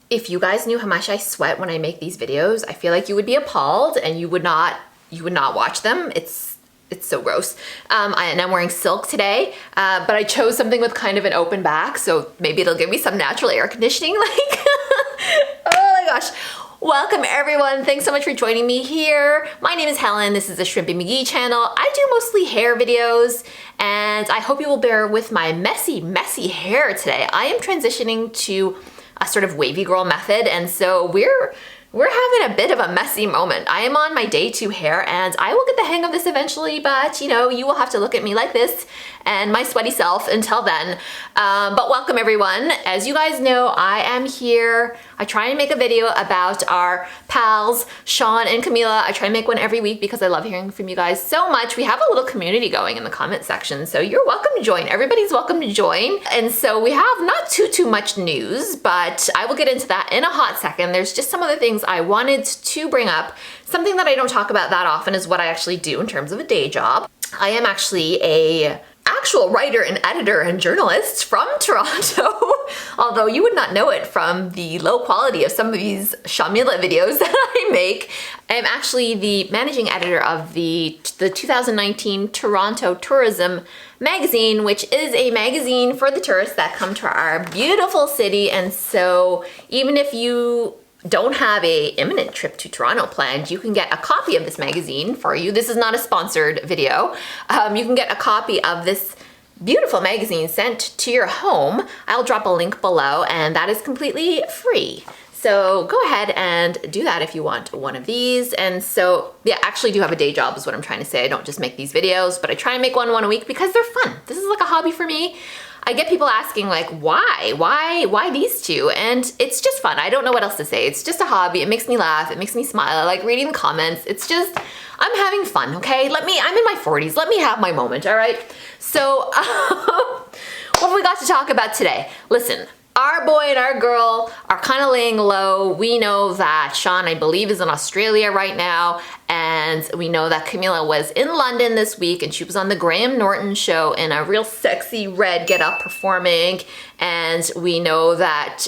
If you guys knew how much I sweat when I make these videos, I feel like you would be appalled and you would not watch them. It's so gross. And I'm wearing silk today, but I chose something with kind of an open back, so maybe it'll give me some natural air conditioning, like, oh my gosh. Welcome everyone, thanks so much for joining me here. My name is Helen, this is the Shrimpy McGee channel. I do mostly hair videos, and I hope you will bear with my messy hair today. I am transitioning to a sort of wavy girl method, and so we're having a bit of a messy moment. I am on my day 2 hair, and I will get the hang of this eventually, but you know, you will have to look at me like this and my sweaty self until then. But welcome everyone. As you guys know, I am here. I try and make a video about our pals, Shawn and Camila. I try and make one every week because I love hearing from you guys so much. We have a little community going in the comment section, so you're welcome to join. Everybody's welcome to join. And so we have not too much news, but I will get into that in a hot second. There's just some other things I wanted to bring up. Something that I don't talk about that often is what I actually do in terms of a day job. I am actually a actual writer and editor and journalist from Toronto, although you would not know it from the low quality of some of these Shawmila videos that I make. I'm actually the managing editor of the 2019 Toronto Tourism magazine, which is a magazine for the tourists that come to our beautiful city. And so even if you don't have a imminent trip to Toronto planned, you can get a copy of this magazine for you. This is not a sponsored video. You can get a copy of this beautiful magazine sent to your home. I'll drop a link below, and that is completely free. So go ahead and do that if you want one of these. And so, yeah, I actually do have a day job is what I'm trying to say. I don't just make these videos, but I try and make one a week because they're fun. This is like a hobby for me. I get people asking like, why these two? And it's just fun. I don't know what else to say. It's just a hobby. It makes me laugh. It makes me smile. I like reading the comments. It's just, I'm having fun, okay? I'm in my 40s. Let me have my moment, all right? So, what have we got to talk about today? Listen, our boy and our girl are kind of laying low. We know that Shawn, I believe, is in Australia right now, and we know that Camila was in London this week, and she was on the Graham Norton show in a real sexy red get-up performing, and we know that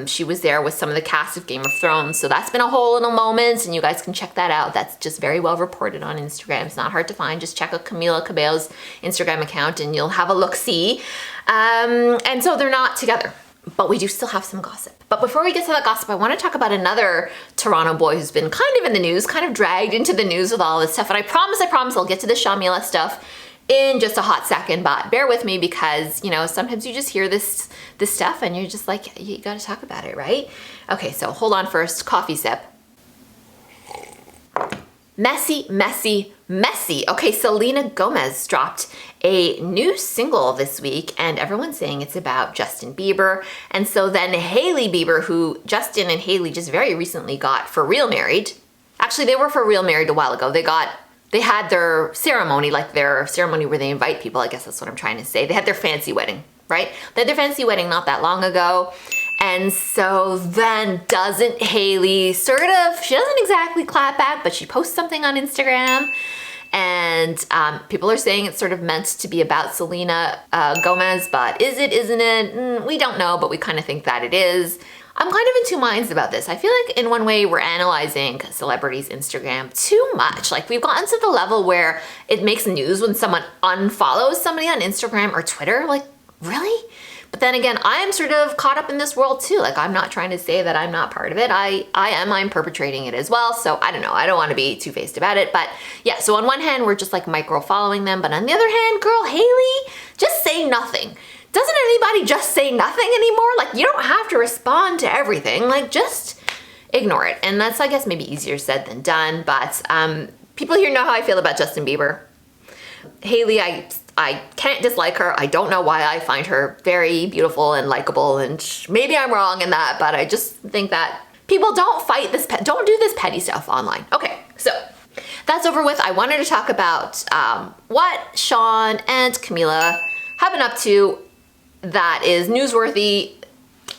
she was there with some of the cast of Game of Thrones, so that's been a whole little moment, and you guys can check that out. That's just very well reported on Instagram. It's not hard to find. Just check out Camila Cabello's Instagram account, and you'll have a look-see. And so they're not together, but we do still have some gossip. But before we get to that gossip, I want to talk about another Toronto boy who's been kind of in the news, kind of dragged into the news with all this stuff. And I promise I'll get to the Shawmila stuff in just a hot second, but bear with me because, you know, sometimes you just hear this stuff and you're just like, you gotta talk about it, right? Okay, so hold on first, coffee sip. Messy. Okay, Selena Gomez dropped a new single this week, and everyone's saying it's about Justin Bieber. And so then Hailey Bieber, who Justin and Hailey just very recently got for real married. Actually, they were for real married a while ago. They had their ceremony, like their ceremony where they invite people, I guess that's what I'm trying to say. They had their fancy wedding, right? They had their fancy wedding not that long ago. And so then doesn't Hailey she doesn't exactly clap back, but she posts something on Instagram, and people are saying it's sort of meant to be about Selena Gomez, but is it, isn't it? We don't know, but we kind of think that it is. I'm kind of in two minds about this. I feel like in one way we're analyzing celebrities' Instagram too much. Like we've gotten to the level where it makes news when someone unfollows somebody on Instagram or Twitter. Like, really? But then again, I'm sort of caught up in this world too. Like, I'm not trying to say that I'm not part of it. I'm perpetrating it as well. So I don't know. I don't want to be two-faced about it. But yeah, so on one hand, we're just like micro following them. But on the other hand, girl, Hailey, just say nothing. Doesn't anybody just say nothing anymore? Like, you don't have to respond to everything. Like, just ignore it. And that's, I guess, maybe easier said than done. But people here know how I feel about Justin Bieber. Hailey, I can't dislike her. I don't know why. I find her very beautiful and likable, and maybe I'm wrong in that, but I just think that people don't don't do this petty stuff online. Okay, so that's over with. I wanted to talk about what Shawn and Camila have been up to that is newsworthy.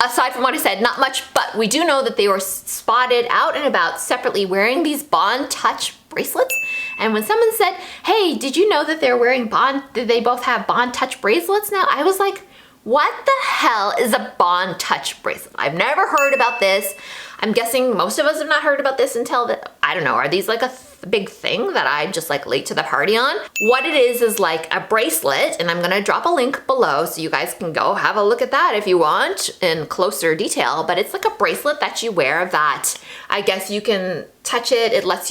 Aside from what I said, not much, but we do know that they were spotted out and about separately wearing these Bond Touch bracelets. And when someone said, hey, did you know that they're wearing Bond, did they both have Bond Touch bracelets now? I was like, What the hell is a bond touch bracelet? I've never heard about this. I'm guessing most of us have not heard about this until I don't know, are these like a big thing that I'm just like late to the party on? What it is like a bracelet, and I'm gonna drop a link below so you guys can go have a look at that if you want in closer detail, but it's like a bracelet that you wear that I guess you can touch it. It lets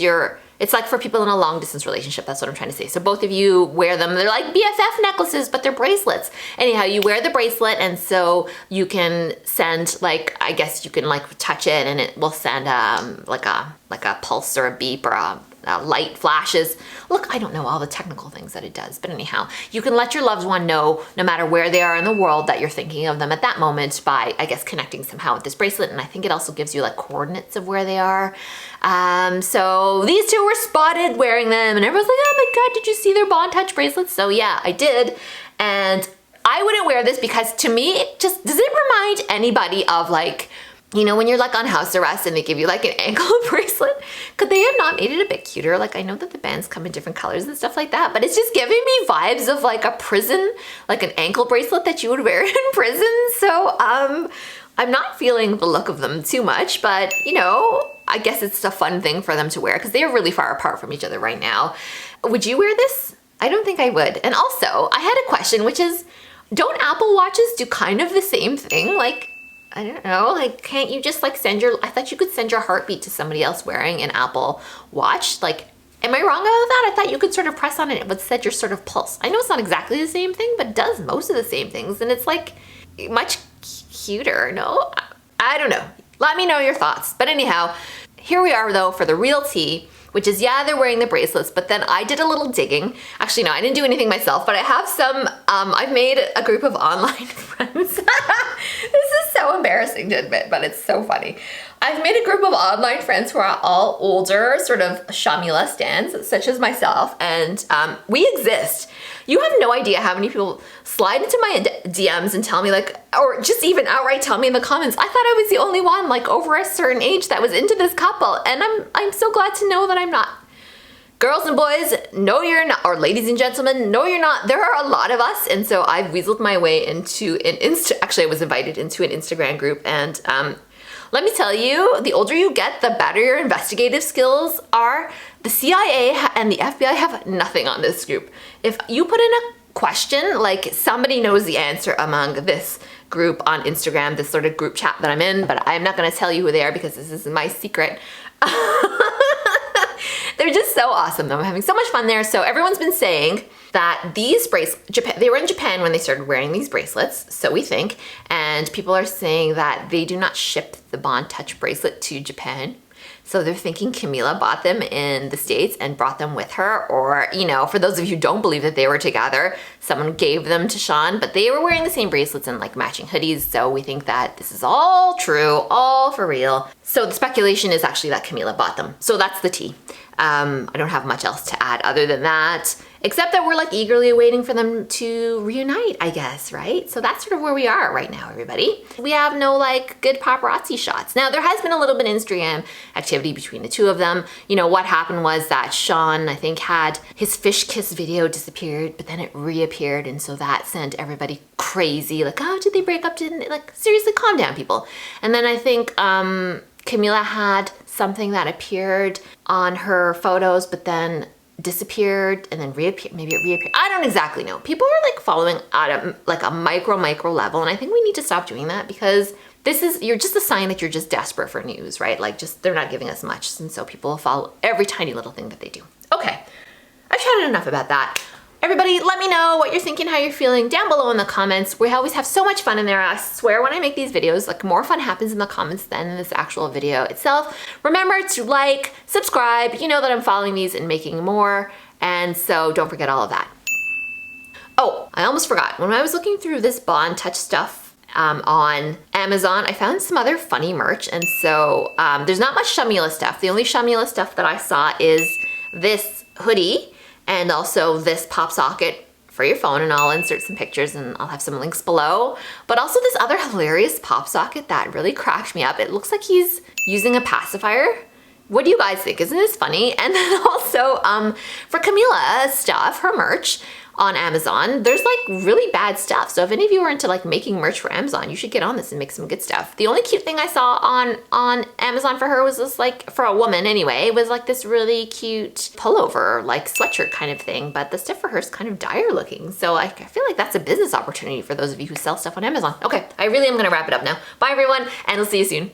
it's like for people in a long distance relationship, that's what I'm trying to say. So both of you wear them, they're like BFF necklaces, but they're bracelets. Anyhow, you wear the bracelet and so you can send like, I guess you can like touch it and it will send like a pulse or a beep or a light flashes. Look, I don't know all the technical things that it does, but anyhow, you can let your loved one know no matter where they are in the world that you're thinking of them at that moment by, I guess, connecting somehow with this bracelet. And I think it also gives you like coordinates of where they are. So these two were spotted wearing them and everyone's like, oh my God, did you see their bond touch bracelets? So yeah, I did. And I wouldn't wear this because to me, does it remind anybody of like, you know, when you're like on house arrest and they give you like an ankle bracelet? Could they have not made it a bit cuter? Like I know that the bands come in different colors and stuff like that, but it's just giving me vibes of like a prison, like an ankle bracelet that you would wear in prison. So I'm not feeling the look of them too much, but you know, I guess it's a fun thing for them to wear because they are really far apart from each other right now. Would you wear this? I don't think I would. And also I had a question, which is, don't Apple Watches do kind of the same thing? Like, I don't know, like, can't you just like I thought you could send your heartbeat to somebody else wearing an Apple Watch. Like, am I wrong about that? I thought you could sort of press on it and it would set your sort of pulse. I know it's not exactly the same thing, but it does most of the same things. And it's like much cuter, no? I don't know. Let me know your thoughts. But anyhow, here we are though for the real tea, which is, yeah, they're wearing the bracelets, but then I did a little digging. Actually, no, I didn't do anything myself, but I have some, I've made a group of online friends. This is so embarrassing to admit, but it's so funny. I've made a group of online friends who are all older, sort of Shawmila stans, such as myself, and we exist. You have no idea how many people slide into my DMs and tell me like, or just even outright tell me in the comments, I thought I was the only one like over a certain age that was into this couple, and I'm so glad to know that I'm not. Girls and boys, no you're not, or ladies and gentlemen, no you're not. There are a lot of us, and so I've weaseled my way into actually I was invited into an Instagram group, and let me tell you, the older you get, the better your investigative skills are. The CIA and the FBI have nothing on this group. If you put in a question, like somebody knows the answer among this group on Instagram, this sort of group chat that I'm in, but I'm not gonna tell you who they are because this is my secret. They're just so awesome though. I'm having so much fun there. So everyone's been saying that these bracelets, they were in Japan when they started wearing these bracelets, so we think, and people are saying that they do not ship the Bond Touch bracelet to Japan. So they're thinking Camila bought them in the States and brought them with her, or, you know, for those of you who don't believe that they were together, someone gave them to Shawn, but they were wearing the same bracelets and like matching hoodies, so we think that this is all true, all for real. So the speculation is actually that Camila bought them. So that's the tea. I don't have much else to add other than that, except that we're like eagerly waiting for them to reunite, I guess, right? So that's sort of where we are right now, everybody. We have no like good paparazzi shots. Now there has been a little bit of Instagram activity between the two of them. You know, what happened was that Shawn, I think, had his fish kiss video disappeared, but then it reappeared, and so that sent everybody crazy. Like, oh, did they break up? Didn't they? Like, seriously, calm down, people. And then I think Camila had something that appeared on her photos, but then disappeared and then reappeared. Maybe it reappeared. I don't exactly know. People are like following at like a micro level, and I think we need to stop doing that because you're just a sign that you're just desperate for news, right? Like, just they're not giving us much, and so people will follow every tiny little thing that they do. Okay, I've chatted enough about that. Everybody, let me know what you're thinking, how you're feeling down below in the comments. We always have so much fun in there. I swear when I make these videos, like more fun happens in the comments than in this actual video itself. Remember to like, subscribe. You know that I'm following these and making more. And so don't forget all of that. Oh, I almost forgot. When I was looking through this Bond Touch stuff on Amazon, I found some other funny merch. And so there's not much Shawmila stuff. The only Shawmila stuff that I saw is this hoodie and also this pop socket for your phone, and I'll insert some pictures and I'll have some links below. But also this other hilarious pop socket that really cracked me up. It looks like he's using a pacifier. What do you guys think? Isn't this funny? And then also for Camila stuff, her merch, on Amazon. There's like really bad stuff. So if any of you are into like making merch for Amazon, you should get on this and make some good stuff. The only cute thing I saw on Amazon for her was this, like, for a woman anyway, it was like this really cute pullover, like sweatshirt kind of thing. But the stuff for her is kind of dire looking. So I feel like that's a business opportunity for those of you who sell stuff on Amazon. Okay, I really am gonna wrap it up now. Bye everyone, and I'll see you soon.